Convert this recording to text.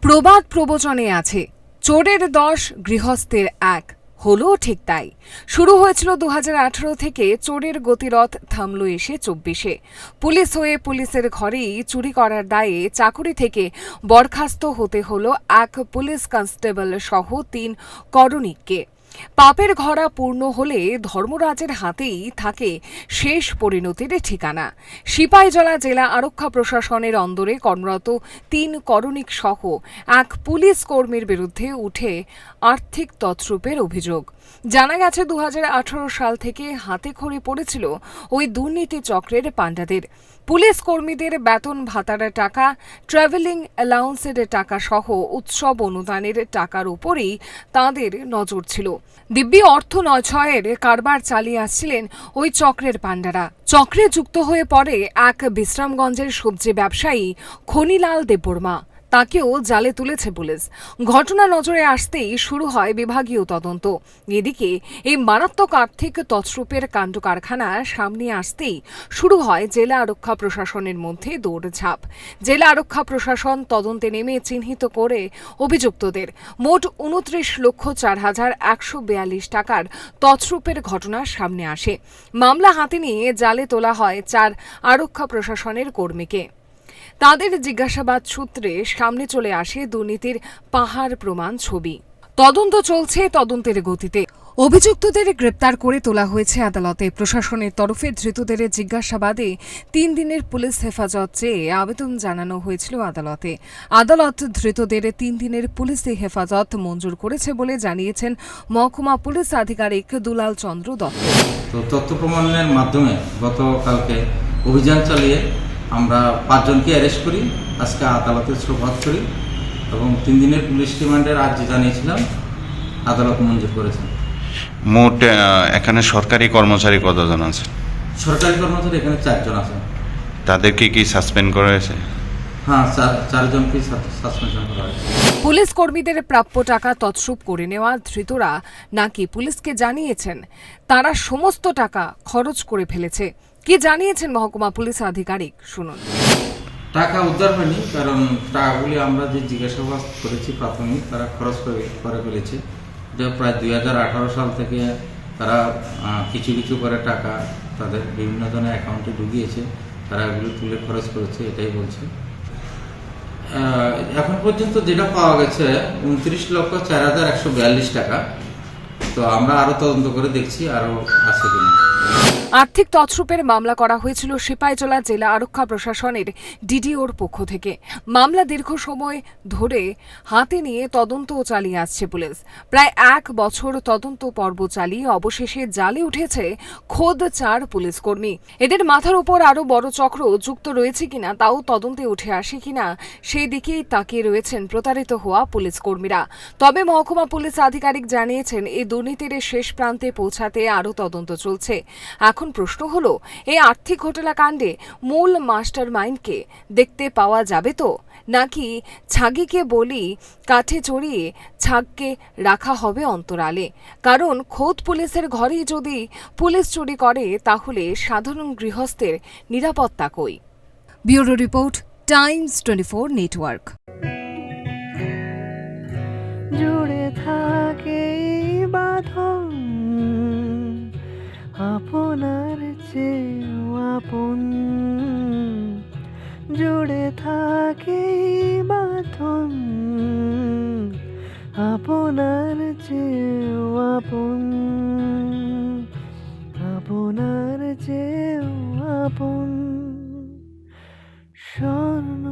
প্রবাদ প্রবচনে আছে, চোরের 10 গৃহস্থের 1। হলো ঠিক তাই। শুরু হয়েছিল 2018 থেকে চোরের গতিরথ থামল এসে 24-এ। পুলিশ হয়ে পুলিশের ঘরেই চুরি করার দায়ে চাকুরি থেকে বরখাস্ত হতে হলো এক পুলিশ কনস্টেবল সহ 3 করণিককে। পাপের ঘরা পূর্ণ হলে ধর্মরাজের হাতেই থাকে শেষ পরিণতির ঠিকানা। সিপাহীজলা জেলা আরক্ষা প্রশাসনের অন্দরে কর্মরত 3 করণিক সহ এক পুলিশ কর্মীর বিরুদ্ধে উঠে আর্থিক তছরূপের অভিযোগ। জানা গেছে 2018 সাল থেকে হাতে খড়ি পড়েছিল ওই দুর্নীতি চক্রের পাণ্ডাদের। পুলিশ কর্মীদের বেতন ভাতার টাকা, ট্রাভেলিং অ্যালাউন্সের টাকা সহ উৎসব অনুদানের টাকার উপরেই তাঁদের নজর ছিল। দিব্যি অর্থ নয়ছয়ের কারবার চালিয়ে আসছিলেন ওই চক্রের পাণ্ডারা। চক্রে যুক্ত হয়ে পড়ে এক বিশ্রামগঞ্জের সবজি ব্যবসায়ী খনিলাল দেববর্মা। তাকেও জালে তুলেছে পুলিশ। ঘটনা নজরে আসতেই শুরু হয় বিভাগীয় তদন্ত। এদিকে এই মারাত্মক আর্থিক তছরূপের কাণ্ড কারখানা সামনে আসতেই শুরু হয় জেলা আরক্ষা প্রশাসনের মধ্যে দৌড়ঝাঁপ। জেলা আরক্ষা প্রশাসন তদন্তে নেমে চিহ্নিত করে অভিযুক্তদের। মোট 29,04,142 টাকার তছরূপের ঘটনা সামনে আসে। মামলা হাতে নিয়ে জালে তোলা হয় 4 আরক্ষা প্রশাসনের কর্মীকে। তাদের জিজ্ঞাসাবাদ সূত্রে সামনে চলে আসে দুর্নীতির পাহাড় প্রমাণ ছবি। তদন্ত চলছে তদন্তের গতিতে। অভিযুক্তদের গ্রেপ্তার করে তোলা হয়েছে আদালতে। প্রশাসনের তরফে ধৃতদের জিজ্ঞাসাবাদে 3 দিনের পুলিশ হেফাজত চেয়ে আবেদন জানানো হয়েছিল আদালতে। আদালত ধৃতদের 3 দিনের পুলিশ হেফাজত মঞ্জুর করেছে বলে জানিয়েছেন মহকুমা পুলিশ আধিকারিক দুলাল চন্দ্র দত্ত। তথ্য প্রমাণের মাধ্যমে গতকালকে অভিযান চালিয়ে আমরা 5 জনকে অ্যারেস্ট করি, আজকে আদালতে সোপর্দ করি এবং 3 দিনের পুলিশ রিমান্ডের আর্জি জানিয়েছিলাম, আদালত মঞ্জুর করেছেন। মোট এখানে সরকারি কর্মচারী কতজন আছে? সরকারি কর্মচারী এখানে 4 জন আছে। তাদেরকে কি সাসপেন্ড করা হয়েছে? হ্যাঁ, 4 জনকে সাসপেনশন করা হয়েছে। পুলিশ কর্মীদের প্রাপ্য টাকা তছরূপ করে নেওয়া ধৃতরা নাকি পুলিশকে জানিয়েছেন তারা সমস্ত টাকা খরচ করে ফেলেছে। কি জানিয়েছেন মহকুমা পুলিশ আধিকারিক, শুনুন। টাকা উদ্ধার হয়নি, কারণ টাকাগুলি আমরা যে জিজ্ঞাসাবাদ করেছি প্রাথমিক, তারা খরচ করে ফেলেছে। যে প্রায় 2018 সাল থেকে তারা কিছু করে টাকা তাদের বিভিন্ন ধরনের অ্যাকাউন্টে ঢুকিয়েছে, তারা এগুলো তুলে খরচ করেছে, এটাই বলছে। এখন পর্যন্ত যেটা পাওয়া গেছে 29,04,142 টাকা। তো আমরা আরো তদন্ত করে দেখছি আরো আছে কিনা। আর্থিক তছরূপের মামলা করা হয়েছিল সিপাহীজলা জেলা আরক্ষা প্রশাসনের ডিডিওর পক্ষ থেকে। মামলা দীর্ঘ সময় ধরে হাতে নিয়ে তদন্তও চালিয়ে আসছে পুলিশ। প্রায় 1 বছর তদন্ত পর্ব চালিয়ে অবশেষে জালে উঠেছে খোদ 4 পুলিশ কর্মী। এদের মাথার উপর আরও বড় চক্র যুক্ত রয়েছে কিনা তাও তদন্তে উঠে আসে কিনা সেই দিকেই তাকিয়ে রয়েছেন প্রতারিত হওয়া পুলিশ কর্মীরা। তবে মহকুমা পুলিশ আধিকারিক জানিয়েছেন এই দুর্নীতির শেষ প্রান্তে পৌঁছাতে আরও তদন্ত চলছে। এখন প্রশ্ন হলো, এই আর্থিক ঘোটালা কাণ্ডে মূল মাস্টার মাইন্ডকে দেখতে পাওয়া যাবে তো, নাকি ছাগিকে বলি কাঠে চড়িয়ে ছাগকে রাখা হবে অন্তরালে? কারণ খোদ পুলিশের ঘরেই যদি পুলিশ চুরি করে তাহলে সাধারণ গৃহস্থের নিরাপত্তা কই? Bureau report, Times 24 network. জুড়ে থাকে বাঁধন আপনার চেয়েও আপন, জুড়ে থাকে বাঁধন আপনার চেয়েও আপন, আপনার চেয়েও আপন। স্বর্ণ